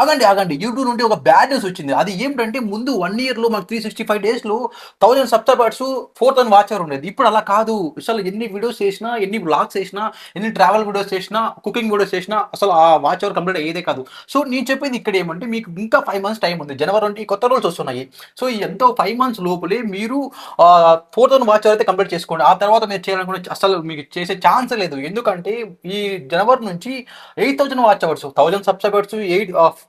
ఆగండి, ఆగండి. యూట్యూబ్ నుండి ఒక బ్యాడ్ న్యూస్ వచ్చింది. అది ఏంటంటే ముందు 1 ఇయర్‌లో మనకు 365 డేస్‌లో 1000 సబ్‌స్క్రైబర్స్ 4000 వాచ్ అవర్ ఉండేది. ఇప్పుడు అలా కాదు. అసలు ఎన్ని వీడియోస్ చేసినా, ఎన్ని వ్లాగ్స్ చేసినా, ఎన్ని ట్రావెల్ వీడియోస్ చేసినా, కుకింగ్ వీడియోస్ చేసినా అసలు ఆ వాచ్ అవర్ కంప్లీట్ అయ్యేదే కాదు. సో నేను చెప్పేది ఇక్కడ ఏమంటే మీకు ఇంకా 5 మంత్స్ టైమ్ ఉంది. జనవరి నుండి కొత్త రూల్స్ వస్తున్నాయి. సో ఈ ఎంతో 5 మంత్స్ లోపలే మీరు 4000 వాచ్ అవర్ అయితే కంప్లీట్ చేసుకోండి. ఆ తర్వాత మీరు చేయాలనుకున్న అసలు మీకు చేసే ఛాన్సే లేదు. ఎందుకంటే ఈ జనవరి నుంచి 8000 watch hours, 1000 subscribers,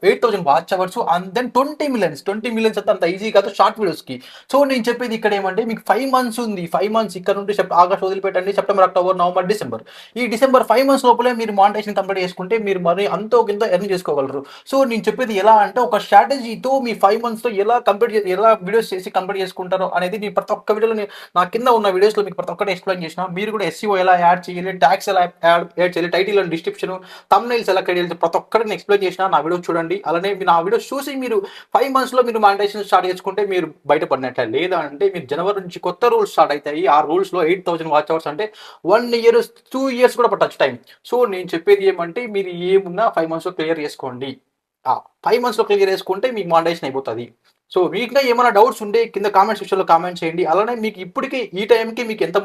8000 watch hours and then 20 millions. 20 millions అంటే అంత ఈజీ కాదు షార్ట్ వీడియోస్‌కి. సో నేను చెప్పేది ఇక్కడ ఏమంటే మీకు 5 మంత్స్ ఉంది. 5 మంత్స్ ఇక్కడ నుండి ఆగస్ట్ వదిలిపెట్టండి. September, October, November, December. ఈ డిసెంబర్ 5 మంత్స్ లోపలే మీరు మానిటైజేషన్ కంప్లీట్ చేసుకుంటే మీరు మరి అంతో కింత ఎర్న్ చేసుకోగలరు. సో నేను చెప్పేది ఎలా అంటే ఒక స్ట్రాటజీతో మీ 5 మంత్స్‌తో ఎలా వీడియోస్ చేసి కంప్లీట్ చేసుకుంటారో అనేది నేను ప్రతి ఒక్క వీడియోలో నా కింద ఉన్న వీడియోస్‌లో మీకు ప్రతి ఒక్కటి ఎక్స్‌ప్లెయిన్ చేసిన. మీరు కూడా ఎస్ఈఓ ఎలా యాడ్ చేయాలి, ట్యాగ్స్ ఎలా యాడ్ చేయాలి, టైటిల్ అండ్ డిస్క్రిప్షన్, థంబ్‌నెయిల్స్ ఎలా క్రియేట్ చేయాలి ప్రతి ఒక్కటి నేను ఎక్స్‌ప్లెయిన్ చేసిన. నా వీడియోస్ చూడండి. అలానే నా వీడియోస్ చూసి మీరు 5 మంత్స్‌లో మీరు మానిటైజేషన్ స్టార్ట్ చేసుకుంటే మీరు బయటపడినట్లే. లేదా అంటే మీరు జనవరి నుంచి కొత్త రూల్స్ స్టార్ట్ అయితాయి. ఆ రూల్స్‌లో 8000 వాచ్ అవర్స్ అంటే 1 ఇయర్, 2 ఇయర్స్ కూడా పట్టొచ్చు టైం. సో నేను చెప్పేది ఏమంటే మీరు ఏమున్నా 5 మంత్స్‌లో క్లియర్ చేసుకోండి. 5 మంత్స్‌లో క్లియర్ చేసుకుంటే మీకు మానిటైజేషన్ అయిపోతది. సో మీకు ఇంకా ఏమైనా డౌట్స్ ఉంటే కింద కామెంట్ సెక్షన్‌లో కామెంట్ చేయండి. అలానే మీకు ఇప్పటికి ఈ టైంకి మీకు ఎంత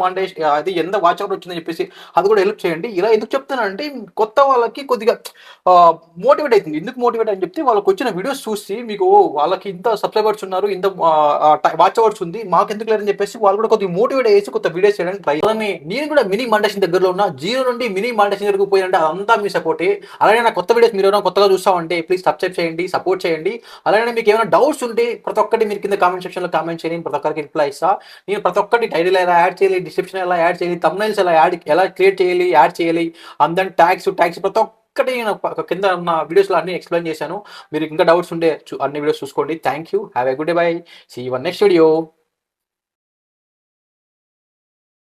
అది ఎంత వాచ్ అవర్ వచ్చిందని చెప్పేసి అది కూడా హెల్ప్ చేయండి. ఇలా ఎందుకు చెప్తున్నానంటే కొత్త వాళ్ళకి కొద్దిగా మోటివేట్ అయితుంది. ఎందుకు మోటివేట్ అని చెప్తే వాళ్ళకొచ్చిన వీడియోస్ చూసి మీకు వాళ్ళకి ఇంత సబ్స్క్రైబర్స్ ఉన్నారు, ఇంత వాచ్ అవర్స్ ఉంది, మాకెందుకు లేరని చెప్పేసి వాళ్ళు కూడా కొద్దిగా మోటివేట్ అయ్యేసి కొత్త వీడియోస్ చేయడానికి ట్రై. అలానే నేను కూడా మినీ మానిటైజేషన్ దగ్గరలో ఉన్న. 0 నుండి మినీ మానిటైజేషన్ వరకు పోయానంటే అదంతా మీ సపోర్టే. అలానే నా కొత్త వీడియోస్ మీరు ఏమైనా కొత్తగా చూస్తామంటే ప్లీజ్ సబ్స్క్రైబ్ చేయండి, సపోర్ట్ చేయండి. అలానే మీకు ఏమైనా డౌట్స్ ఉంటే ప్రతి ఒక్కటి మీరు కింద కామెంట్ సెక్షన్‌లో కామెంట్ చేయండి. నేను ప్రతి ఒక్కరికి రిప్లై ఇస్తా. నేను ప్రతి ఒక్కటి టైటిల్ ఎలా యాడ్ చేయాలి, డిస్క్రిప్షన్ ఎలా యాడ్ చేయాలి, థంబ్‌నెయిల్స్ ఎలా క్రియేట్ చేయాలి, యాడ్ చేయాలి, అండ్ దెన్ ట్యాగ్స్ ప్రతి ఒక్కటి నేను కింద ఉన్న వీడియోస్‌లో అన్ని ఎక్స్‌ప్లెయిన్ చేశాను. మీరు ఇంకా డౌట్స్ ఉంటే అన్ని వీడియోస్ చూసుకోండి. Thank you. Have a good day. Bye. See you in next video.